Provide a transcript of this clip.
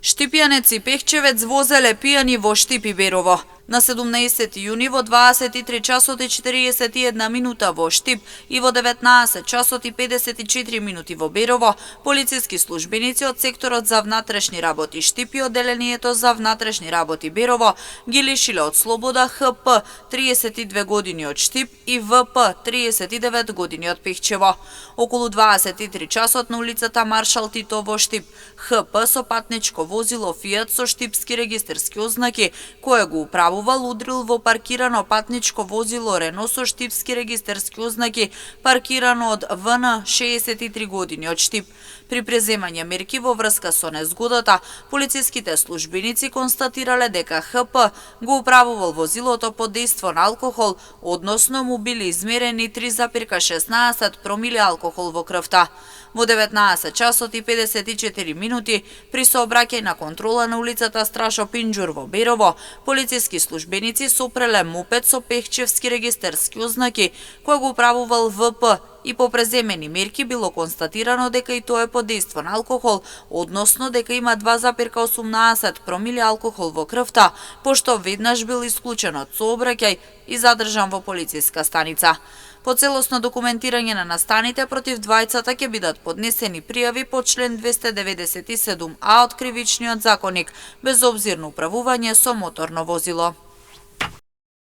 Штипјанец и Пехчевец возеле пијани во Штип и Берово. На 17 јуни во 23 часот и 41 минута во Штип и во 19 часот и 54 минути во Берово, полициски службеници од секторот за внатрешни работи Штип и одделението за внатрешни работи Берово ги лишиле од слобода ХП 32 години од Штип и ВП 39 години од Пехчево. Околу 23 часот на улицата Маршал Тито во Штип, ХП со патничко возило Фијат со штипски регистерски ознаки, кое го управувал, удрил во паркирано патничко возило Рено со штипски регистерски ознаки, паркирано од ВН 63 години од Штип. При преземање мерки во врска со незгодата, полициските службеници констатирале дека ХП го управувал возилото под дејство на алкохол, односно му били измерени 3,16 промили алкохол во крвта. Во 19 часот и 54 минути, при сообраќај на контрола на улицата Страшо Пинџур во Берово, полициски службеници сопреле мопед со пехчевски регистерски ознаки, кој го управувал ВП, и по преземени мерки било констатирано дека и тоа е под дејство на алкохол, односно дека има 2,18 промили алкохол во крвта, пошто веднаш бил исклучен од сообраќај и задржан во полициска станица. По целосно документирање на настаните против двајцата ќе бидат поднесени пријави по член 297а од Кривичниот законник, безобзирно управување со моторно возило.